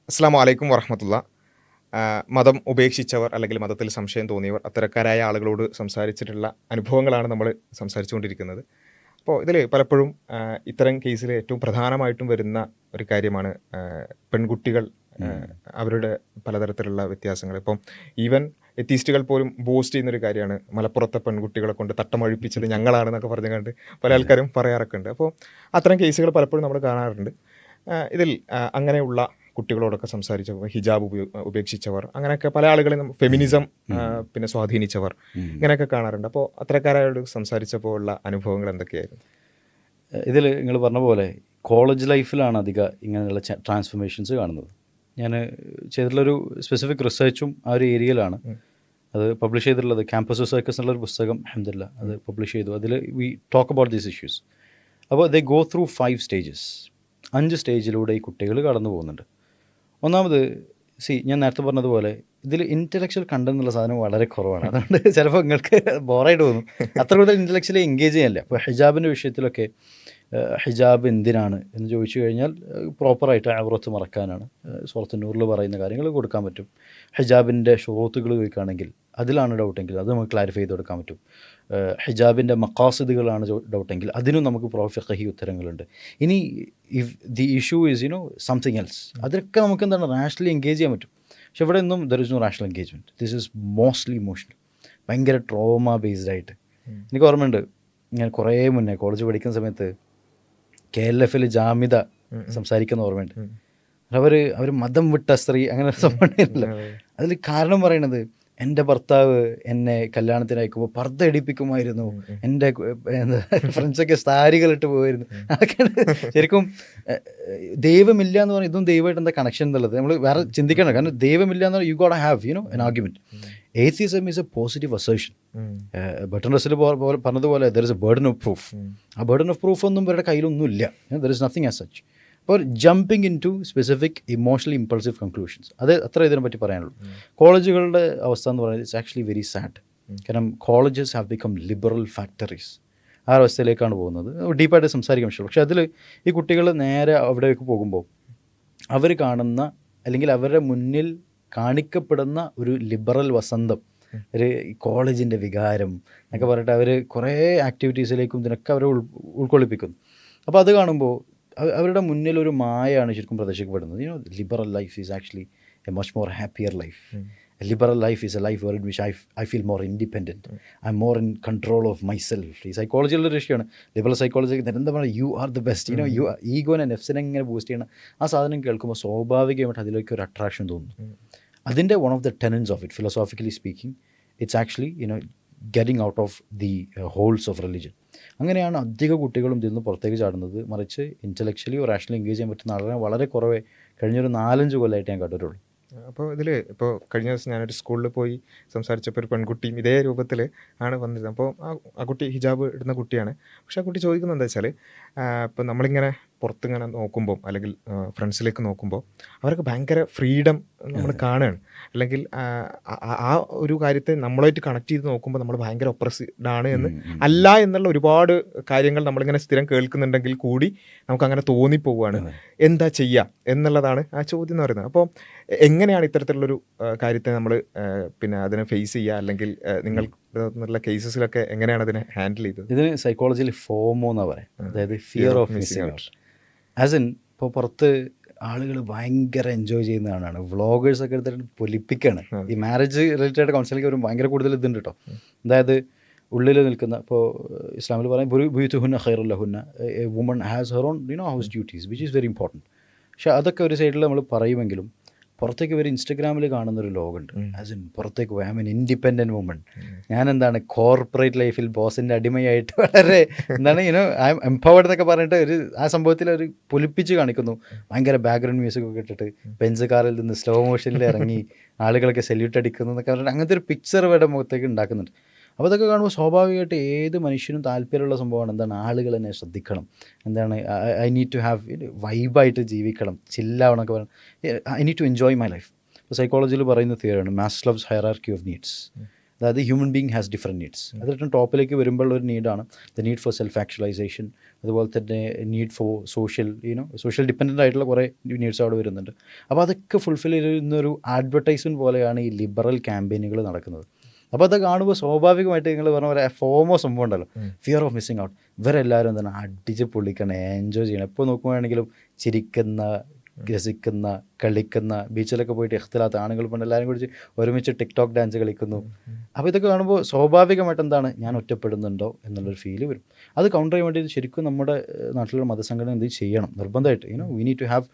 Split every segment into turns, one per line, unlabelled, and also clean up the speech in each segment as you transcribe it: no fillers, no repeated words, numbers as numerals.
അസ്സലാമു അലൈക്കും വറഹ്മത്തുള്ളാ. മതം ഉപേക്ഷിച്ചവർ അല്ലെങ്കിൽ മതത്തിൽ സംശയം തോന്നിയവർ അത്തരക്കാരായ ആളുകളോട് സംസാരിച്ചിട്ടുള്ള അനുഭവങ്ങളാണ് നമ്മൾ സംസാരിച്ചുകൊണ്ടിരിക്കുന്നത്. അപ്പോൾ ഇതിൽ പലപ്പോഴും ഇത്തരം കേസിൽ ഏറ്റവും പ്രധാനമായിട്ടും വരുന്ന ഒരു കാര്യമാണ് പെൺകുട്ടികൾ അവരുടെ പലതരത്തിലുള്ള വ്യത്യാസങ്ങൾ. ഇപ്പം ഈവൻ എത്തീസ്റ്റുകൾ പോലും ബോസ്റ്റ് ചെയ്യുന്നൊരു കാര്യമാണ് മലപ്പുറത്തെ പെൺകുട്ടികളെ കൊണ്ട് തട്ടമഴിപ്പിച്ചത് ഞങ്ങളാണെന്നൊക്കെ പറഞ്ഞു കണ്ട് പല ആൾക്കാരും പറയാറൊക്കെ ഉണ്ട്. അപ്പോൾ അത്തരം കേസുകൾ പലപ്പോഴും നമ്മൾ കാണാറുണ്ട്. ഇതിൽ അങ്ങനെയുള്ള കുട്ടികളോടൊക്കെ സംസാരിച്ചവർ, ഹിജാബ് ഉപേക്ഷിച്ചവർ, അങ്ങനെയൊക്കെ പല ആളുകളും ഫെമിനിസം പിന്നെ സ്വാധീനിച്ചവർ ഇങ്ങനെയൊക്കെ കാണാറുണ്ട്. അപ്പോൾ അത്തരക്കാരോട് സംസാരിച്ചപ്പോൾ ഉള്ള അനുഭവങ്ങൾ എന്തൊക്കെയായിരുന്നു?
ഇതിൽ നിങ്ങൾ പറഞ്ഞ പോലെ കോളേജ് ലൈഫിലാണ് അധികം ഇങ്ങനെയുള്ള ട്രാൻസ്ഫോർമേഷൻസ് കാണുന്നത്. ഞാൻ ചെയ്തിട്ടുള്ളൊരു സ്പെസിഫിക് റിസർച്ചും ആ ഒരു ഏരിയയിലാണ്. അത് പബ്ലിഷ് ചെയ്തിട്ടുള്ളത് ക്യാമ്പസ് സർക്കസ് എന്നുള്ളൊരു പുസ്തകം അൽഹംദുലില്ലാ അത് പബ്ലിഷ് ചെയ്തു. അതിൽ we talk about these issues. അപ്പോൾ ദേ ഗോ ത്രൂ 5 സ്റ്റേജസ്. 5 സ്റ്റേജിലൂടെ ഈ കുട്ടികൾ കടന്നു പോകുന്നുണ്ട്. ഒന്നാമത് ഞാൻ നേരത്തെ പറഞ്ഞതുപോലെ ഇതിൽ ഇൻ്റലക്ച്വൽ കണ്ടന്റ് എന്നുള്ള സാധനം വളരെ കുറവാണ്. അതുകൊണ്ട് ചിലപ്പോൾ നിങ്ങൾക്ക് ബോറായിട്ട് തോന്നും. അത്ര കൂടുതൽ ഇൻ്റലക്ച്വലി എൻഗേജ് ചെയ്യാനില്ല. അപ്പോൾ ഹിജാബിൻ്റെ വിഷയത്തിലൊക്കെ ഹിജാബ് എന്തിനാണ് എന്ന് ചോദിച്ചു കഴിഞ്ഞാൽ പ്രോപ്പറായിട്ട് ഔറത്ത് മറക്കാനാണ്. സൂറത്ത് നൂറിൽ പറയുന്ന കാര്യങ്ങൾ കൊടുക്കാൻ പറ്റും. ഹിജാബിൻ്റെ ഷുറൂത്തുകൾ ചോദിക്കുകയാണെങ്കിൽ അതിലാണ് ഡൗട്ടെങ്കിൽ അത് നമുക്ക് ക്ലാരിഫൈ ചെയ്ത് കൊടുക്കാൻ പറ്റും. ഹിജാബിൻ്റെ മഖാസിദുകളാണ് ഡൗട്ടെങ്കിൽ അതിനും നമുക്ക് ഫിഖഹി ഉത്തരങ്ങളുണ്ട്. ഇനി if the issue is something else, അതൊക്കെ നമുക്ക് എന്താണ് റാഷണലി എൻഗേജ് ചെയ്യാൻ പറ്റും. പക്ഷെ ഇവിടെ ഒന്നും there is no rational engagement. This is mostly emotional, ഭയങ്കര ട്രോമ ബേസ്ഡ് ആയിട്ട്. എനിക്ക് ഓർമ്മയുണ്ട്, ഞാൻ കുറേ മുന്നേ കോളേജ് പഠിക്കുന്ന സമയത്ത് KLF ജാമിത സംസാരിക്കുന്ന ഓർമ്മയുണ്ട്. അവർ മതം വിട്ട സ്ത്രീ അങ്ങനെ സംഭവമില്ല. അതിൽ കാരണം പറയണത് എൻ്റെ ഭർത്താവ് എന്നെ കല്യാണത്തിന് അയക്കുമ്പോൾ പർദ്ദ ഇടിപ്പിക്കുമായിരുന്നു, എൻ്റെ ഫ്രണ്ട്സൊക്കെ സാരികളിട്ട് പോകുമായിരുന്നു. അതൊക്കെയാണ് ശരിക്കും ദൈവമില്ല എന്ന് പറഞ്ഞാൽ ഇതും ദൈവമായിട്ട് എന്താ കണക്ഷൻ എന്നുള്ളത് നമ്മൾ വേറെ ചിന്തിക്കണം. കാരണം ദൈവമില്ല എന്ന് പറഞ്ഞാൽ you got have an argument. Atheism is a positive assertion. Button റസിൽ പറഞ്ഞതുപോലെ there is a burden of proof. ആ burden of proof ഒന്നും ഇവരുടെ കയ്യിലൊന്നുമില്ല. there is nothing as such. അപ്പോൾ jumping into specific emotionally impulsive conclusions, അത് അത്ര ഇതിനെ പറ്റി പറയാനുള്ളൂ. കോളേജുകളുടെ അവസ്ഥ എന്ന് പറയുന്നത് ഇറ്റ്സ് ആക്ച്വലി വെരി സാഡ്. കാരണം colleges have become liberal factories. ആ അവസ്ഥയിലേക്കാണ് പോകുന്നത്. ഡീപ്പായിട്ട് സംസാരിക്കാൻ പറ്റുള്ളൂ. പക്ഷേ അതിൽ ഈ കുട്ടികൾ നേരെ അവിടേക്ക് പോകുമ്പോൾ അവർ കാണുന്ന അല്ലെങ്കിൽ അവരുടെ മുന്നിൽ കാണിക്കപ്പെടുന്ന ഒരു ലിബറൽ വസന്തം, ഒരു കോളേജിൻ്റെ വികാരം എന്നൊക്കെ പറഞ്ഞിട്ട് അവർ കുറേ ആക്ടിവിറ്റീസിലേക്കും ഇതിനൊക്കെ അവരെ ഉൾക്കൊള്ളിപ്പിക്കുന്നു. അപ്പോൾ അത് കാണുമ്പോൾ അവരുടെ മുന്നിൽ ഒരു മായയാണ് ശരിക്കും പ്രദർശിക്കപ്പെടുന്നത്. Liberal life is actually a much more happier life. Liberal life is a life where in which I feel more independent, I am more in control of myself. ഈ സൈക്കോളജിയുള്ള വിഷയമാണ്. ലിബറൽ സൈക്കോളജി എന്താ പറയുക, you are the best. You ഈഗോനെ നെഫ്സിനെ ഇങ്ങനെ boost ചെയ്യണം. ആ സാധനം കേൾക്കുമ്പോൾ സ്വാഭാവികമായിട്ട് അതിലേക്ക് ഒരു അട്രാക്ഷൻ തോന്നുന്നു. അതിൻ്റെ one of the tenets of it, philosophically speaking, it's actually getting out of the holes of religion. അങ്ങനെയാണ് അധിക കുട്ടികളും ഇതിൽ നിന്ന് പുറത്തേക്ക് ചാടുന്നത്. മറിച്ച് ഇൻ്റലക്ച്വലി റേഷണലി എൻഗേജ് ചെയ്യാൻ പറ്റുന്ന ആളുകളെ വളരെ കുറവേ കഴിഞ്ഞൊരു 4-5 കൊല്ലമായിട്ട് ഞാൻ കണ്ടിട്ടുള്ളൂ.
അപ്പോൾ ഇതിൽ ഇപ്പോൾ കഴിഞ്ഞ ദിവസം ഞാനൊരു സ്കൂളിൽ പോയി സംസാരിച്ചപ്പോൾ ഒരു പെൺകുട്ടിയും ഇതേ രൂപത്തിൽ ആണ് വന്നിരുന്നത്. അപ്പോൾ ആ കുട്ടി ഹിജാബ് ഇടുന്ന കുട്ടിയാണ്. പക്ഷേ ആ കുട്ടി ചോദിക്കുന്നത് എന്താ വെച്ചാൽ, ഇപ്പോൾ നമ്മളിങ്ങനെ പുറത്തിങ്ങനെ നോക്കുമ്പോൾ അല്ലെങ്കിൽ ഫ്രണ്ട്സിലേക്ക് നോക്കുമ്പോൾ അവർക്ക് ഭയങ്കര ഫ്രീഡം നമ്മൾ കാണുകയാണ്. അല്ലെങ്കിൽ ആ ഒരു കാര്യത്തെ നമ്മളായിട്ട് കണക്ട് ചെയ്ത് നോക്കുമ്പോൾ നമ്മൾ ഭയങ്കര ഒപ്രസ്ഡ് ആണ് എന്ന് അല്ല എന്നുള്ള ഒരുപാട് കാര്യങ്ങൾ നമ്മളിങ്ങനെ സ്ഥിരം കേൾക്കുന്നുണ്ടെങ്കിൽ കൂടി നമുക്കങ്ങനെ തോന്നിപ്പോവുകയാണ്. എന്താ ചെയ്യുക എന്നുള്ളതാണ് ആ ചോദ്യം എന്ന് പറയുന്നത്. അപ്പോൾ എങ്ങനെയാണ് ഇത്തരത്തിലുള്ളൊരു കാര്യത്തെ നമ്മൾ പിന്നെ അതിനെ ഫേസ് ചെയ്യുക, അല്ലെങ്കിൽ നിങ്ങൾ എന്നുള്ള കേസസിലൊക്കെ എങ്ങനെയാണ് അതിനെ ഹാൻഡിൽ ചെയ്തത്?
ഇതിന് സൈക്കോളജിയിൽ ഫോമോ എന്നാണ് പറയുക, അതായത് fear of missing out. As in ഇപ്പോൾ പുറത്ത് ആളുകൾ ഭയങ്കര എൻജോയ് ചെയ്യുന്നതാണ്, വ്ളോഗേഴ്സൊക്കെ എടുത്തിട്ട് പൊലിപ്പിക്കുകയാണ്. ഈ മാരേജ് റിലേറ്റഡ് കൗൺസിലിംഗ് ഒരു ഭയങ്കര കൂടുതൽ ഇതുണ്ട് കേട്ടോ. അതായത് ഉള്ളിൽ നിൽക്കുന്ന, ഇപ്പോൾ ഇസ്ലാമിൽ പറയാം ബുയൂത്തുഹുന്ന ഖൈറുല്ലഹുന്ന, a woman has her own house duties which is very important. പക്ഷേ അതൊക്കെ ഒരു സൈഡിൽ നമ്മൾ പറയുമെങ്കിലും പുറത്തേക്ക് ഒരു ഇൻസ്റ്റഗ്രാമിൽ കാണുന്നൊരു ലോകമുണ്ട്. ആസ് ഇൻ പുറത്തേക്ക് പോയി I M N independent woman, ഞാൻ എന്താണ് കോർപ്പറേറ്റ് ലൈഫിൽ ബോസിൻ്റെ അടിമയായിട്ട് വളരെ എന്താണ് ഐ എം എംപവേർഡ് എന്നൊക്കെ പറഞ്ഞിട്ട് ഒരു ആ സംഭവത്തിൽ ഒരു പൊലിപ്പിച്ച് കാണിക്കുന്നു. ഭയങ്കര ബാക്ക്ഗ്രൗണ്ട് മ്യൂസിക് ഒക്കെ ഇട്ടിട്ട് ബെൻസ് കാറിൽ നിന്ന് സ്ലോ മോഷനിൽ ഇറങ്ങി ആളുകളൊക്കെ സെല്യൂട്ട് അടിക്കുന്നു എന്നൊക്കെ പറഞ്ഞിട്ട് അങ്ങനത്തെ ഒരു പിക്ചർ ഇവിടെ മുഖത്തേക്ക് ഉണ്ടാക്കുന്നുണ്ട്. അപ്പോൾ അതൊക്കെ കാണുമ്പോൾ സ്വാഭാവികമായിട്ട് ഏത് മനുഷ്യനും താല്പര്യമുള്ള സംഭവമാണ് എന്താണ് ആളുകൾ എന്നെ ശ്രദ്ധിക്കണം, എന്താണ് ഐ നീഡ് ടു ഹാവ് വൈബായിട്ട് ജീവിക്കണം, ചില്ലാവണമൊക്കെ പറയണം, I need to enjoy my life. ഇപ്പോൾ സൈക്കോളജിയിൽ പറയുന്ന തിയറിയാണ് മാസ്ലോവ്സ് ഹൈറാർക്കി ഓഫ് നീഡ്സ്. അതായത് human being has different needs. അതിട്ട് ടോപ്പിലേക്ക് വരുമ്പോൾ ഒരു നീഡാണ് the need for self actualisation, അതുപോലെ തന്നെ നീഡ് ഫോർ സോഷ്യൽ ഡിപ്പെൻഡൻ്റ് ആയിട്ടുള്ള കുറേ നീഡ്സ് അവിടെ വരുന്നുണ്ട്. അപ്പോൾ അതൊക്കെ ഫുൾഫിൽ ചെയ്യുന്നൊരു അഡ്വർടൈസ്മെൻറ്റ് പോലെയാണ് ഈ ലിബറൽ ക്യാമ്പയിനുകൾ നടക്കുന്നത്. അപ്പോൾ അത് കാണുമ്പോൾ സ്വാഭാവികമായിട്ട് നിങ്ങൾ പറഞ്ഞ പോലെ ഫോമോ സംഭവം ഉണ്ടല്ലോ, ഫിയർ ഓഫ് മിസ്സിങ് ഔട്ട്. ഇവരെല്ലാവരും എന്താണ് അടിച്ച് പൊള്ളിക്കണം, എൻജോയ് ചെയ്യണം. എപ്പോൾ നോക്കുകയാണെങ്കിലും ചിരിക്കുന്ന, രസിക്കുന്ന, കളിക്കുന്ന, ബീച്ചിലൊക്കെ പോയിട്ട് ഇഖ്തിലാത്ത് ആണുങ്ങൾ പെണ്ണ് എല്ലാവരും കൂടി ഒരുമിച്ച് ടിക്ടോക്ക് ഡാൻസ് കളിക്കുന്നു. അപ്പോൾ ഇതൊക്കെ കാണുമ്പോൾ സ്വാഭാവികമായിട്ട് എന്താണ്, ഞാൻ ഒറ്റപ്പെടുന്നുണ്ടോ എന്നുള്ളൊരു ഫീല് വരും. അത് കൗണ്ടർ ചെയ്യാൻ വേണ്ടി ശരിക്കും നമ്മുടെ നാട്ടിലുള്ള മതസംഘടന എന്ത് ചെയ്യണം, നിർബന്ധമായിട്ട് we need to have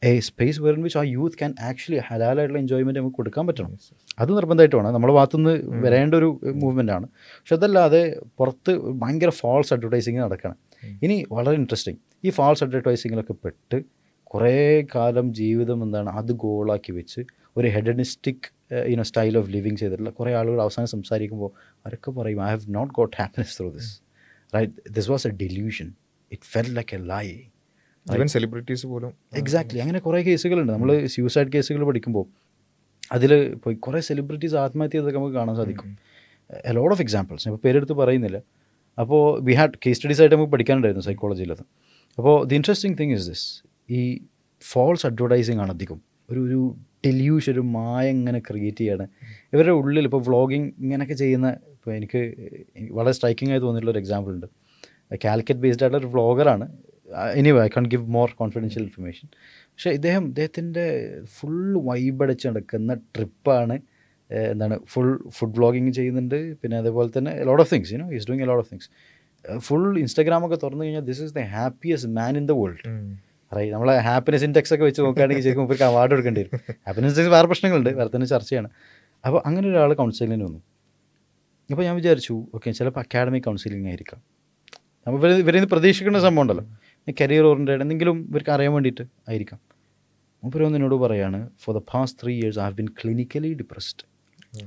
a space were in which ആ യൂത്ത് ക്യാൻ ആക്ച്വലി ഹലാലായിട്ടുള്ള എൻജോയ്മെൻറ്റ് നമുക്ക് കൊടുക്കാൻ പറ്റണം. അത് നിർബന്ധമായിട്ട് വേണം, നമ്മുടെ ഭാഗത്തുനിന്ന് വരേണ്ട ഒരു മൂവ്മെൻറ്റാണ്. പക്ഷെ അതല്ലാതെ പുറത്ത് ഭയങ്കര ഫാൾസ് അഡ്വർടൈസിങ് നടക്കണം. ഇനി വളരെ ഇൻട്രസ്റ്റിംഗ്, ഈ ഫാൾസ് അഡ്വർടൈസിങ്ങിലൊക്കെ പെട്ട് കുറേ കാലം ജീവിതം എന്താണ് അത് ഗോളാക്കി വെച്ച് ഒരു ഹെഡനിസ്റ്റിക് സ്റ്റൈൽ ഓഫ് ലിവിങ് ചെയ്തിട്ടുള്ള കുറേ ആളുകൾ അവസാനം സംസാരിക്കുമ്പോൾ അവരൊക്കെ പറയും, I have not got happiness through this, right, this was a delusion, it felt like a lie.
Celebrities പോലും
എക്സാക്ട്ലി അങ്ങനെ കുറേ കേസുകളുണ്ട്. നമ്മൾ സ്യൂസൈഡ് കേസുകൾ പഠിക്കുമ്പോൾ അതിൽ പോയി കുറേ സെലിബ്രിറ്റീസ് ആത്മഹത്യ ചെയ്തൊക്കെ നമുക്ക് കാണാൻ സാധിക്കും. എ ലോട്ട് ഓഫ് എക്സാമ്പിൾസ്, ഇപ്പോൾ പേരെടുത്ത് പറയുന്നില്ല. അപ്പോൾ വി ഹാഡ് കേസ് സ്റ്റഡീസ് ആയിട്ട് നമുക്ക് പഠിക്കാനുണ്ടായിരുന്നു സൈക്കോളജിയിലത്. അപ്പോൾ the interesting thing is this, ഈ ഫോൾസ് അഡ്വർടൈസിങ് ആണ് അധികം. ഒരു ഡെല്യൂഷൻ, ഒരു മായ ഇങ്ങനെ ക്രിയേറ്റ് ചെയ്യാണ് ഇവരുടെ ഉള്ളിൽ. ഇപ്പോൾ വ്ളോഗിങ് ഇങ്ങനെയൊക്കെ ചെയ്യുന്ന, ഇപ്പോൾ എനിക്ക് വളരെ സ്ട്രൈക്കിംഗ് ആയി തോന്നിയിട്ടുള്ള ഒരു എക്സാമ്പിൾ ഉണ്ട്. കാലിക്കറ്റ് ബേസ്ഡ് ആയിട്ടുള്ള ഒരു വ്ളോഗറാണ്. Anyway I can't give more confidential information. പക്ഷേ ഇദ്ദേഹത്തിൻ്റെ ഫുൾ വൈബടിച്ച് നടക്കുന്ന ട്രിപ്പാണ്. എന്താണ് ഫുഡ് വ്ളോഗിങ് ചെയ്യുന്നുണ്ട്, പിന്നെ അതേപോലെ തന്നെ lot of things is doing a lot of things. Full ഇൻസ്റ്റാഗ്രാമൊക്കെ തുറന്നു കഴിഞ്ഞാൽ this is the happiest man in the world, right. നമ്മളെ ഹാപ്പിനെസ് ഇൻഡെക്സ് ഒക്കെ വെച്ച് നോക്കുകയാണെങ്കിൽ ശരിക്കും ഇവർക്ക് അവാർഡ് കൊടുക്കേണ്ടി വരും. ഹാപ്പിനെസ് ഇൻഡെക്സ് വേറെ പ്രശ്നങ്ങളുണ്ട്, വേറെ തന്നെ ചർച്ചയാണ്. അപ്പോൾ അങ്ങനെ ഒരാൾ കൗൺസിലിങ്ങിന് വന്നു. അപ്പോൾ ഞാൻ വിചാരിച്ചു, ഓക്കെ, ചിലപ്പോൾ അക്കാഡമിക് കൗൺസിലിംഗ് ആയിരിക്കാം. അപ്പോൾ ഇവരിൽ നിന്ന് പ്രതീക്ഷിക്കുന്ന സംഭവം ഉണ്ടല്ലോ, കരിയർ ഓറിയൻറ്റഡ് എന്തെങ്കിലും ഇവർക്ക് അറിയാൻ വേണ്ടിയിട്ട് ആയിരിക്കാം. മൂപ്പരൊന്നും എന്നോട് പറയാണ്, for the past 3 years I have been clinically depressed.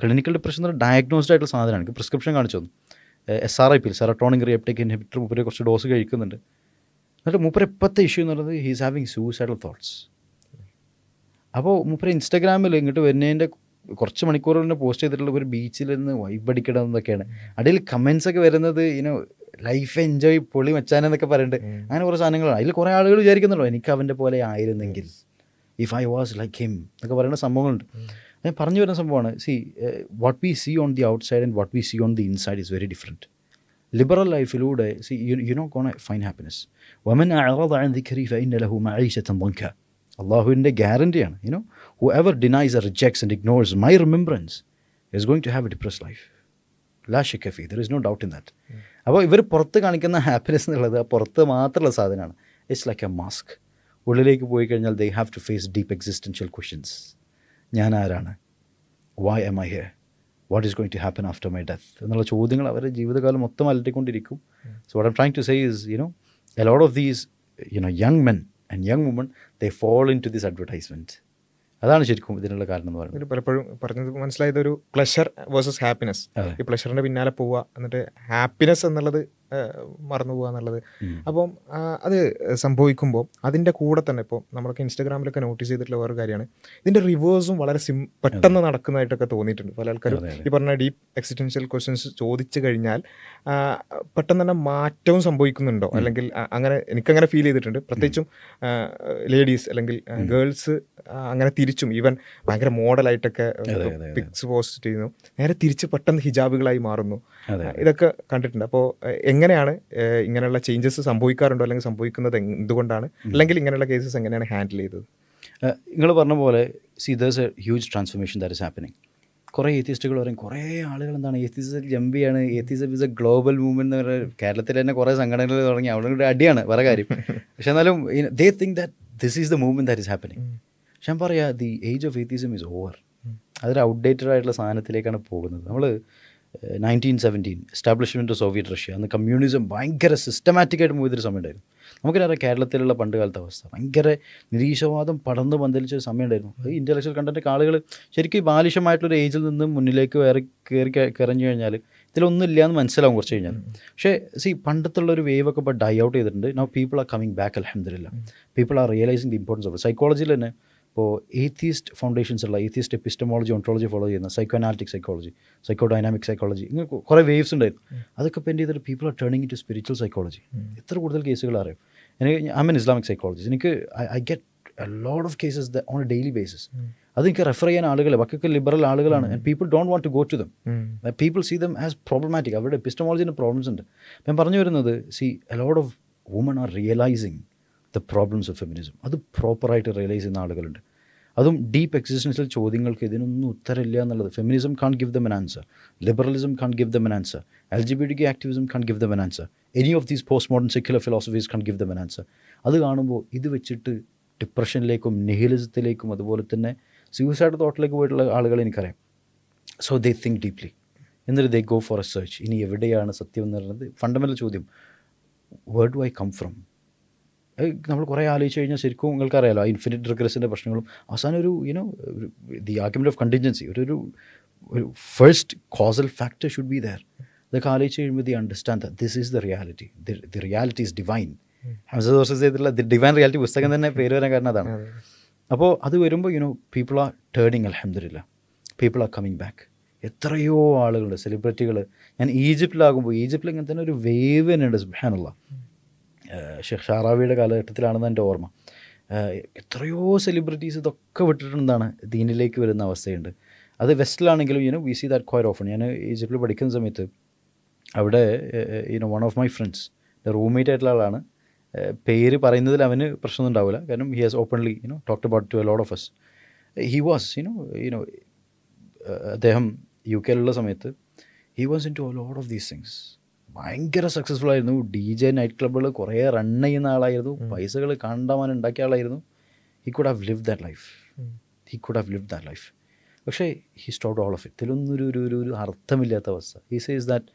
Clinical depression എന്ന് പറഞ്ഞാൽ ഡയഗ്നോസ്ഡ് ആയിട്ടുള്ള സാധനമാണ്. എനിക്ക് പ്രിസ്ക്രിപ്ഷൻ കാണിച്ചു തന്നു. SRIP, സെറട്ടോണിൻ റീഅപ്ടേക്ക് ഇൻഹിബിറ്റർ, മൂപ്പര് കുറച്ച് ഡോസ് കഴിക്കുന്നുണ്ട്. എന്നിട്ട് മൂപ്പര് ഇപ്പോഴത്തെ ഇഷ്യൂ എന്ന് പറയുന്നത് ഹീസ് ഹാവിങ് സൂയിസൈഡൽ തോട്ട്സ്. അപ്പോൾ മൂപ്പര് ഇൻസ്റ്റാഗ്രാമിൽ ഇങ്ങോട്ട് വരുന്നതിൻ്റെ കുറച്ച് മണിക്കൂറുകൾ തന്നെ പോസ്റ്റ് ചെയ്തിട്ടുള്ള ഒരു ബീച്ചിൽ നിന്ന് വൈബടിക്കണം എന്നൊക്കെയാണ്. അടിയിൽ കമൻസ് ഒക്കെ വരുന്നത് ലൈഫ് എൻജോയ്, പൊളി മച്ചാനെന്നൊക്കെ പറയുന്നുണ്ട്. അങ്ങനെ കുറേ സാധനങ്ങളാണ്. അതിൽ കുറേ ആളുകൾ വിചാരിക്കുന്നുള്ളൂ എനിക്ക് അവൻ്റെ പോലെ ആയിരുന്നെങ്കിൽ, if I was like him എന്നൊക്കെ പറയുന്ന സംഭവങ്ങളുണ്ട്. ഞാൻ പറഞ്ഞു വരുന്ന സംഭവമാണ്, what we see on the outside and what we see on the inside is very different. Liberal ലൈഫിലൂടെ you not gonna find happiness. വമൻ അഅറദ അൻ ദിക്രി ഫഇന്ന ലഹു മഈശതൻ ദൻക. അള്ളാഹുവിൻ്റെ ഗ്യാരണ്ടിയാണ്. whoever denies or rejects and ignores my remembrance is going to have a depressed life. ലാ ശക്ക ഫീ, there is no doubt in that. അപ്പോൾ ഇവർ പുറത്ത് കാണിക്കുന്ന ഹാപ്പിനെസ് എന്നുള്ളത് ആ പുറത്ത് മാത്രമുള്ള സാധനമാണ്. It's like A mask. ഉള്ളിലേക്ക് പോയി കഴിഞ്ഞാൽ they have to face deep existential questions. ഞാൻ ആരാണ്? why am I here? what is going to happen after my death? എന്നുള്ള ചോദ്യങ്ങൾ അവരുടെ ജീവിതകാലം മൊത്തം അലട്ടിക്കൊണ്ടിരിക്കും. So what I'm trying to say is, a lot of these young men and young women, they fall into this advertisement. അതാണ് ശരിക്കും ഇതിനുള്ള കാരണം എന്ന് പറയുന്നത്.
പലപ്പോഴും പറഞ്ഞത് മനസ്സിലായത് ഒരു പ്ലഷർ വേഴ്സസ് ഹാപ്പിനെസ്. ഈ പ്ലഷറിൻ്റെ പിന്നാലെ പോവുക, എന്നിട്ട് ഹാപ്പിനെസ് എന്നുള്ളത് മറന്നു പോകുക എന്നുള്ളത്. അപ്പം അത് സംഭവിക്കുമ്പോൾ അതിൻ്റെ കൂടെ തന്നെ ഇപ്പോൾ നമ്മളൊക്കെ ഇൻസ്റ്റാഗ്രാമിലൊക്കെ നോട്ടീസ് ചെയ്തിട്ടുള്ള വേറൊരു കാര്യമാണ്, ഇതിൻ്റെ റിവേഴ്സും വളരെ പെട്ടെന്ന് നടക്കുന്നതായിട്ടൊക്കെ തോന്നിയിട്ടുണ്ട്. പല ആൾക്കാരും ഈ പറഞ്ഞ ഡീപ്പ് എക്സിസ്റ്റൻഷ്യൽ ക്വസ്റ്റ്യൻസ് ചോദിച്ചു കഴിഞ്ഞാൽ പെട്ടെന്ന് തന്നെ മാറ്റവും സംഭവിക്കുന്നുണ്ടോ, അല്ലെങ്കിൽ അങ്ങനെ എനിക്കങ്ങനെ ഫീൽ ചെയ്തിട്ടുണ്ട്. പ്രത്യേകിച്ചും ലേഡീസ് അല്ലെങ്കിൽ ഗേൾസ് അങ്ങനെ തിരിച്ചും ഈവൻ ഭയങ്കര മോഡലായിട്ടൊക്കെ പിക്സ് പോസ്റ്റ് ചെയ്യുന്നു, നേരെ തിരിച്ച് പെട്ടെന്ന് ഹിജാബുകളായി മാറുന്നു. ഇതൊക്കെ കണ്ടിട്ടുണ്ട്. അപ്പോൾ എങ്ങനെയാണ് ഇങ്ങനെയുള്ള ചേഞ്ചസ് സംഭവിക്കാറുണ്ടോ, അല്ലെങ്കിൽ സംഭവിക്കുന്നത് എന്തുകൊണ്ടാണ്, അല്ലെങ്കിൽ ഇങ്ങനെയുള്ള കേസസ് എങ്ങനെയാണ് ഹാൻഡിൽ ചെയ്തത്?
നിങ്ങൾ പറഞ്ഞ പോലെ there's a huge transformation that is happening. കുറേ ഏത്തിസ്റ്റുകൾ പറയും, കുറേ ആളുകൾ എന്താണ് ഏത്തിസം ജമ്പ് ചെയ്യാണ്, ഏത്തിസം ഇസ് എ ഗ്ലോബൽ മൂവ്മെൻറ്റ് എന്ന് പറയുന്നത്. കേരളത്തിൽ തന്നെ കുറേ സംഘടനകൾ തുടങ്ങി, അവിടെ കൂടെ അടിയാണ് വേറെ കാര്യം. പക്ഷെ എന്നാലും they think that this is the movement that is happening. പക്ഷെ ഞാൻ പറയാം, the age of atheism is over. അതൊരു ഔട്ട്ഡേറ്റഡ് ആയിട്ടുള്ള സാധനത്തിലേക്കാണ് പോകുന്നത്. നമ്മൾ 1917 എസ്റ്റാബ്ലിഷ്മെൻറ്റ് ഓഫ് സോവിയറ്റ് റഷ്യ, അന്ന് കമ്മ്യൂണിസം ഭയങ്കര സിസ്റ്റമാറ്റിക്കായിട്ട് മൂവ് ചെയ്തൊരു സമയം ഉണ്ടായിരുന്നു. നമുക്കറിയാം കേരളത്തിലുള്ള പണ്ട് കാലത്തെ അവസ്ഥ, ഭയങ്കര നിരീശ്വരവാദം പടർന്ന് പന്തലിച്ചൊരു സമയം ഉണ്ടായിരുന്നു. അത് ഇൻ്റലക്ച്വൽ കണ്ടൻറ്റ് ആളുകൾ ശരിക്കും ബാലിശമായിട്ടുള്ളൊരു ഏജിൽ നിന്ന് മുന്നിലേക്ക് കയറിഞ്ഞു കഴിഞ്ഞാൽ ഇതിലൊന്നും ഇല്ല എന്ന് മനസ്സിലാവും കുറച്ച് കഴിഞ്ഞാൽ. പക്ഷേ പണ്ടത്തുള്ളൊരു വേവൊക്കെ ഇപ്പോൾ ഡൈ ഔട്ട് ചെയ്തിട്ടുണ്ട്. Now people are coming back, അൽഹംദുലില്ലാ. People are realising the importance of സൈക്കോളജിയിൽ തന്നെ ഇപ്പോൾ ഏത്തിയസ്റ്റ് ഫൗണ്ടേഷൻസ് ഉള്ള ഏത്തിയസ്റ്റ് എപ്പിസ്റ്റമോളജി ഓൺട്രോളജി ഫോളോ ചെയ്യുന്ന psycho analytic psychology, psycho dynamic psychology, ഇങ്ങനെ കുറേ വേവ്സ് ഉണ്ടായിരുന്നു. അതൊക്കെ ഇപ്പോൾ എന്ത് ചെയ്തിട്ട് people are turning in to spiritual psychology. എത്ര കൂടുതൽ കേസുകൾ അറിയാം. എനിക്ക് ഐ മീൻ ഇസ്ലാമിക് സൈക്കോളജിസ്റ്റ്, എനിക്ക് I get a lot of cases on a daily basis. അത് എനിക്ക് റെഫർ ചെയ്യാൻ ആളുകൾ ബാക്കിയൊക്കെ ലിബറൽ ആളുകളാണ്. And people don't want to go to them. People see them as problematic. അവരുടെ എപ്പിസ്റ്റമോളജിൻ്റെ പ്രോബ്ലംസ് ഉണ്ട്. ഞാൻ പറഞ്ഞു വരുന്നത്, see a lot of woman are realising the problems of feminism. അത് പ്രോപ്പറായിട്ട് റിയലൈസ് ചെയ്യുന്ന ആളുകളുണ്ട്. അതും ഡീപ്പ് എക്സിസ്റ്റൻഷ്യൽ ചോദ്യങ്ങൾക്ക് ഇതിനൊന്നും ഉത്തരമില്ല എന്നുള്ളത്. Feminism can't give them an answer, liberalism can't give them an answer, LGBTQ activism can't give them an answer, any of these post modern secular philosophies can't give them an answer. അത് കാണുമ്പോൾ ഇത് വെച്ചിട്ട് ഡിപ്രഷനിലേക്കും നിഹിലിസത്തിലേക്കും അതുപോലെ തന്നെ suicide തോട്ടിലേക്ക് പോയിട്ടുള്ള ആളുകളെ എനിക്കറിയാം. So they think deeply, എന്നിട്ട് they go for a search. ഇനി എവിടെയാണ് സത്യം എന്ന് പറയുന്നത് ഫണ്ടമെൻ്റൽ ചോദ്യം. Where do I come from? നമ്മൾ കുറേ ആലോചിച്ച് കഴിഞ്ഞാൽ ശരിക്കും നിങ്ങൾക്കറിയാലോ, ഇൻഫിനിറ്റ് റിഗ്രസിൻ്റെ പ്രശ്നങ്ങളും അവസാനം ഒരു ദി ആർഗ്യുമെൻറ്റ് ഓഫ് കണ്ടിൻജൻസി, ഒരു first causal factor should be there. ഇതൊക്കെ ആലോചിച്ച് കഴിയുമ്പോൾ they understand that this is the reality. The reality is divine. Hamza Tzortzis ചെയ്തിട്ടുള്ള ദി ഡിവൈൻ റിയാലിറ്റി പുസ്തകം തന്നെ പേര് വരാൻ കാരണം അതാണ്. അപ്പോൾ അത് വരുമ്പോൾ പീപ്പിൾ ആർ ടേണിങ്, അൽഹംദുലില്ലാ, പീപ്പിൾ ആർ കമ്മിങ് ബാക്ക്. എത്രയോ ആളുകളുണ്ട്, സെലിബ്രിറ്റികൾ. ഞാൻ ഈജിപ്തിലാകുമ്പോൾ ഈജിപ്തിൽ ഇങ്ങനെ തന്നെ ഒരു വേവ് തന്നെ ഉണ്ട്. സുബ്ഹാനല്ലാഹ്, ഷെയ്ഖ് ഷാറാവിയുടെ കാലഘട്ടത്തിലാണെന്ന് എൻ്റെ ഓർമ്മ. എത്രയോ സെലിബ്രിറ്റീസ് ഇതൊക്കെ വിട്ടിട്ടുണ്ടെന്നാണ് ദീനിലേക്ക് വരുന്ന അവസ്ഥയുണ്ട്. അത് വെസ്റ്റിലാണെങ്കിലും we see that quite often. ഞാൻ ഈജിപ്തിൽ പഠിക്കുന്ന സമയത്ത് അവിടെ one of my friends, roommate ആയിട്ടുള്ള ആളാണ്. പേര് പറയുന്നതിൽ അവന് പ്രശ്നമൊന്നും ഉണ്ടാവില്ല, കാരണം he has openly talked about to a lot of us. He was അദ്ദേഹം UK സമയത്ത് he was in to a lot of these things. ഭയങ്കര സക്സസ്ഫുൾ ആയിരുന്നു. DJ നൈറ്റ് ക്ലബ്ബുകൾ കുറേ റൺ ചെയ്യുന്ന ആളായിരുന്നു. പൈസകൾ കണ്ടമാനം ഉണ്ടാക്കിയ ആളായിരുന്നു. He could have live that life. പക്ഷേ he stopped all of it. ഇതിലൊന്നും ഒരു അർത്ഥമില്ലാത്ത അവസ്ഥ. ഹി സേസ് ദാറ്റ്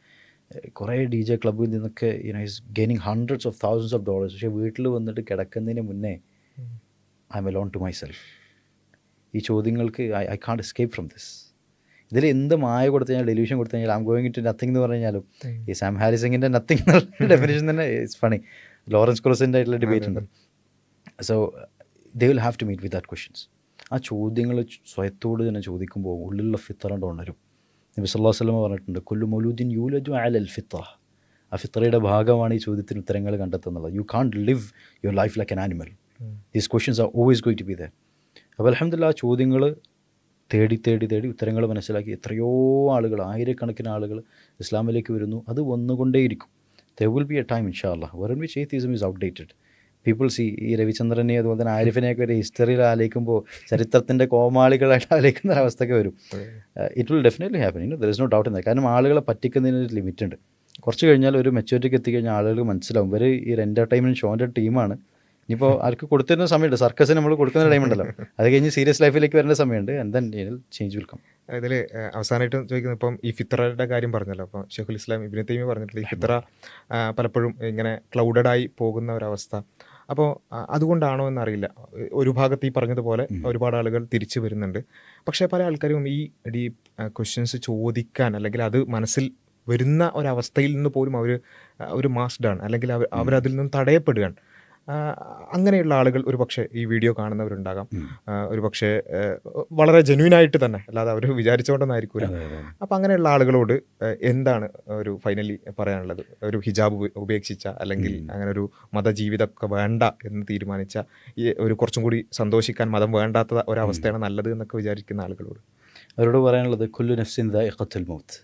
കുറേ DJ ക്ലബ്ബിൽ നിന്നൊക്കെ is gaining hundreds of thousands of dollars. പക്ഷേ വീട്ടിൽ വന്നിട്ട് കിടക്കുന്നതിന് മുന്നേ I am alone to my self. ഈ ചോദ്യങ്ങൾക്ക് I can't escape from this. ഇതിൽ എന്ത് മായ കൊടുത്തു കഴിഞ്ഞാൽ, ഡെലിവിഷൻ കൊടുത്തു കഴിഞ്ഞാൽ, I am going to nothing എന്ന് പറഞ്ഞു കഴിഞ്ഞാലും, ഈ സാം ഹാരിസിങ്ങിൻ്റെ നത്തിങ് എന്നുള്ള ഡെഫിനേഷൻ തന്നെ ഇറ്റ്സ് ഫണി. ലോറൻസ് ക്രോസിൻ്റെ ആയിട്ടുള്ള ഡിബേറ്റ് ഉണ്ട്. So they will have to meet with that questions. ആ ചോദ്യങ്ങൾ സ്വയത്തോട് തന്നെ ചോദിക്കുമ്പോൾ ഉള്ളിലുള്ള ഫിത്തറണ്ട് ഉണരും. നബി സല്ലല്ലാഹു അലൈഹി വസല്ലം പറഞ്ഞിട്ടുണ്ട്, കുല്ലു മൗലൂദിൻ യൂലജു അലൽ ഫിത്ര. ആ ഫിത്രയുടെ ഭാഗമാണ് ഈ ചോദ്യത്തിന് ഉത്തരങ്ങൾ കണ്ടെത്തുന്നത്. You can't live your life like an animal. These questions are always going to be there. അപ്പോൾ അൽഹംദുലില്ലാ ആ ചോദ്യങ്ങൾ തേടി ഉത്തരങ്ങൾ മനസ്സിലാക്കി എത്രയോ ആളുകൾ, ആയിരക്കണക്കിന് ആളുകൾ ഇസ്ലാമിലേക്ക് വരുന്നു. അത് വന്നുകൊണ്ടേയിരിക്കും. There will be a time ഇൻഷാ അല്ലാഹ് when which atheism is outdated. People see ഈ രവിചന്ദ്രനെ അതുപോലെ തന്നെ ആരിഫിനെയൊക്കെ ഒരു ഹിസ്റ്ററിയിൽ ആലോചിക്കുമ്പോൾ ചരിത്രത്തിൻ്റെ കോമാളികളായിട്ട് ആലോചിക്കുന്ന ഒരവസ്ഥയൊക്കെ വരും. It will definitely happen. There is no doubt in that. കാരണം ആളുകളെ പറ്റിക്കുന്നതിന് ഒരു ലിമിറ്റ് ഉണ്ട്. കുറച്ച് കഴിഞ്ഞാൽ ഒരു മെച്യൂരിറ്റിക്ക് എത്തിക്കഴിഞ്ഞാൽ ആളുകൾക്ക് മനസ്സിലാവും ഇവർ ഈ എൻ്റർടൈൻമെൻറ്റ് ഷോൻ്റെ ടീമാണ്. ഇനിയിപ്പോൾ ആർക്ക് കൊടുത്തിരുന്ന സമയമുണ്ട്, സർക്കസിന് നമ്മൾ കൊടുക്കുന്ന ടൈമുണ്ടല്ലോ, അത് കഴിഞ്ഞ് സീരിയസ് ലൈഫിലേക്ക് വരേണ്ട സമയമുണ്ട്. And then change will come.
ഇതിൽ അവസാനമായിട്ട് ചോദിക്കുന്നത്, ഇപ്പം ഈ ഫിത്രയുടെ കാര്യം പറഞ്ഞല്ലോ, അപ്പോൾ ഷെയ്ഖുൽ ഇസ്ലാം ഇബ്നു തൈമിയ്യ പറഞ്ഞിട്ടുള്ള ഈ ഫിത്ര പലപ്പോഴും ഇങ്ങനെ ക്ലൗഡഡായി പോകുന്ന ഒരവസ്ഥ. അപ്പോൾ അതുകൊണ്ടാണോ എന്നറിയില്ല. ഒരു ഭാഗത്ത് ഈ പറഞ്ഞതുപോലെ ഒരുപാട് ആളുകൾ തിരിച്ചു വരുന്നുണ്ട്. പക്ഷേ പല ആൾക്കാരും ഈ ഡീപ്പ് ക്വസ്റ്റ്യൻസ് ചോദിക്കാൻ, അല്ലെങ്കിൽ അത് മനസ്സിൽ വരുന്ന ഒരവസ്ഥയിൽ നിന്ന് പോലും അവർ മാസ്ഡാണ്, അല്ലെങ്കിൽ അവരതിൽ നിന്നും തടയപ്പെടുകയാണ്. അങ്ങനെയുള്ള ആളുകൾ ഒരു പക്ഷേ ഈ വീഡിയോ കാണുന്നവരുണ്ടാകാം. ഒരു പക്ഷേ വളരെ ജെന്യൂനായിട്ട് തന്നെ, അല്ലാതെ അവർ വിചാരിച്ചുകൊണ്ടെന്നായിരിക്കില്ല. അപ്പം അങ്ങനെയുള്ള ആളുകളോട് എന്താണ് ഒരു ഫൈനലി പറയാനുള്ളത്? ഒരു ഹിജാബ് ഉപേക്ഷിച്ച, അല്ലെങ്കിൽ അങ്ങനെ ഒരു മതജീവിതമൊക്കെ വേണ്ട എന്ന് തീരുമാനിച്ച, ഈ ഒരു കുറച്ചും കൂടി സന്തോഷിക്കാൻ മതം വേണ്ടാത്ത ഒരവസ്ഥയാണ് നല്ലത് എന്നൊക്കെ വിചാരിക്കുന്ന ആളുകളോട്
അവരോട് പറയാനുള്ളത്, കുല്ലു നഫ്സിൻ ദാഇഖത്തുൽ മൗത്ത്.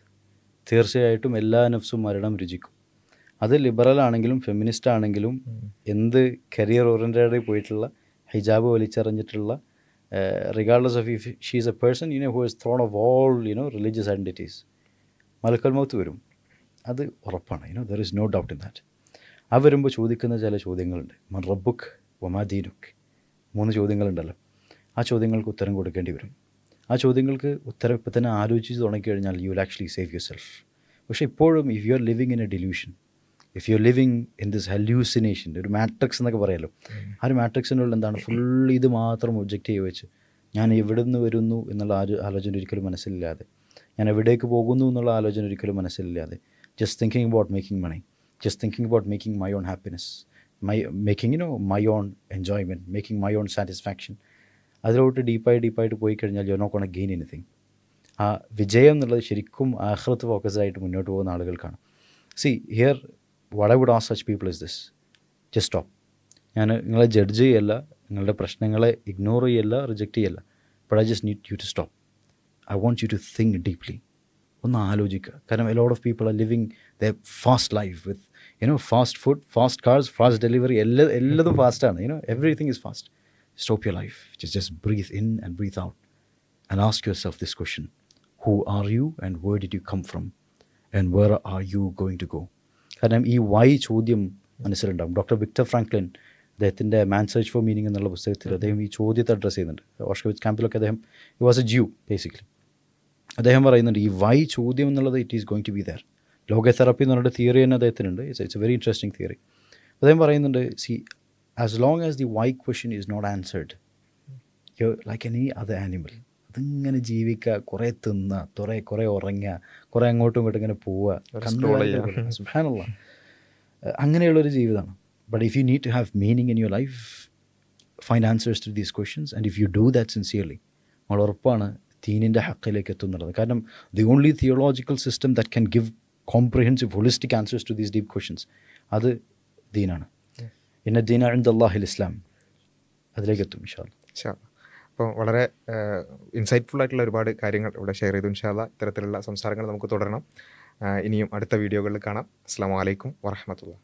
തീർച്ചയായിട്ടും എല്ലാ നഫ്സും മരണം രുചിക്കും. അത് ലിബറൽ ആണെങ്കിലും ഫെമിനിസ്റ്റ് ആണെങ്കിലും, എന്ത് കരിയർ ഓറിയൻറ്റഡ് പോയിട്ടുള്ള, ഹിജാബ് വലിച്ചെറിഞ്ഞിട്ടുള്ള, regardless of if she is a person who is thrown off all religious identities, മലക്കൽ മൗത്ത് വരും. അത് ഉറപ്പാണ്. There is no doubt in that. ആ വരുമ്പോൾ ചോദിക്കുന്ന ചില ചോദ്യങ്ങളുണ്ട്. മൻ റബ്ബുക്ക് വമാ ദീനുക്ക്, 3 ചോദ്യങ്ങളുണ്ടല്ലോ. ആ ചോദ്യങ്ങൾക്ക് ഉത്തരം കൊടുക്കേണ്ടി വരും. ആ ചോദ്യങ്ങൾക്ക് ഉത്തരം ഇപ്പം തന്നെ ആലോചിച്ച് തുടങ്ങിക്കഴിഞ്ഞാൽ you will actually save your self. പക്ഷേ ഇപ്പോഴും if you are living in a delusion, if you are living in this hallucination, ഒരു മാട്രിക്സ് എന്നൊക്കെ പറയുമല്ലോ, ആ ഒരു മാട്രിക്സിനുള്ളിൽ എന്താണ് ഫുൾ ഇത് മാത്രം ഒബ്ജക്റ്റീവ് വെച്ച് ഞാൻ എവിടെ നിന്ന് വരുന്നു എന്നുള്ള ആലോചന ഒരിക്കലും മനസ്സിലില്ലാതെ, ഞാൻ എവിടേക്ക് പോകുന്നു എന്നുള്ള ആലോചന ഒരിക്കലും മനസ്സിലില്ലാതെ, just thinking about making money, just thinking about making my own happiness, making my own enjoyment, making my own satisfaction. അതിലോട്ട് ഡീപ്പായിട്ട് പോയി കഴിഞ്ഞാൽ you are not gonna gain anything. ആ വിജയം എന്നുള്ളത് ശരിക്കും ആഖിറത്ത് ഫോക്കസ്ഡായിട്ട് മുന്നോട്ട് പോകുന്ന ആളുകൾക്കാണ്. See here what I would ask such people is this: just stop. ഞാൻ നിങ്ങളെ ജഡ്ജ് ചെയ്യല്ല, നിങ്ങളുടെ പ്രശ്നങ്ങളെ ഇഗ്നോർ ചെയ്യല്ല, റിജക്റ്റ് ചെയ്യല്ല. But I just need you to stop. I want you to think deeply. ഒന്ന് ആലോചിക്കുക. കാരണം a lot of people are living the fast life with fast food, fast cars, fast delivery, എല്ലതും ഫാസ്റ്റാണ്. Everything is fast. Stop your life. Just breathe in and breathe out and ask your self this question: who are you and where did you come from and where are you going to go? കാരണം ഈ why ചോദ്യം മനസ്സിലുണ്ടാകും. Doctor Victor Franklin അദ്ദേഹത്തിൻ്റെ മാൻ search for meaning എന്നുള്ള പുസ്തകത്തിൽ അദ്ദേഹം ഈ ചോദ്യത്തെ address ചെയ്യുന്നുണ്ട്. Auschwitz ക്യാമ്പിലൊക്കെ അദ്ദേഹം he was a Jew basically. അദ്ദേഹം പറയുന്നുണ്ട് ഈ വൈ ചോദ്യം എന്നുള്ളത് it is going to be there. Logotherapy എന്ന് പറഞ്ഞിട്ട് തിയറി തന്നെ അദ്ദേഹത്തിനുണ്ട്. It's a very interesting theory. അദ്ദേഹം പറയുന്നുണ്ട്, see as long as the why question is not answered, you like any other animal. അതിങ്ങനെ ജീവിക്കുക, കുറേ തിന്നുക, കുറേ ഉറങ്ങുക, കുറേ അങ്ങോട്ടും ഇങ്ങോട്ടും ഇങ്ങനെ പോവുക, സുബ്ഹാനല്ലാഹ്, അങ്ങനെയുള്ളൊരു ജീവിതമാണ്. But if you need to have meaning in your life, find answers to these questions and if you do that sincerely, നമ്മൾ ഉറപ്പാണ് ദീനിൻ്റെ ഹക്കിലേക്ക് എത്തുന്നുള്ളത്. കാരണം the only theological system that can give comprehensive holistic answers to these deep questions അത് ദീനാണ്. ഇന്ന ദീന ഇൻദല്ലാഹിൽ ഇസ്ലാം. അതിലേക്ക് എത്തും ഇൻഷാ അല്ലാഹ്.
അപ്പോൾ വളരെ ഇൻസൈറ്റ്ഫുൾ ആയിട്ടുള്ള ഒരുപാട് കാര്യങ്ങൾ ഇവിടെ ഷെയർ ചെയ്തു. ഇൻഷാ അല്ലാഹ് ഇത്തരത്തിലുള്ള സംസാരങ്ങൾ നമുക്ക് തുടരണം. ഇനിയും അടുത്ത വീഡിയോകളിൽ കാണാം. അസ്സലാമു അലൈക്കും വറഹ്മത്തുള്ളാഹി.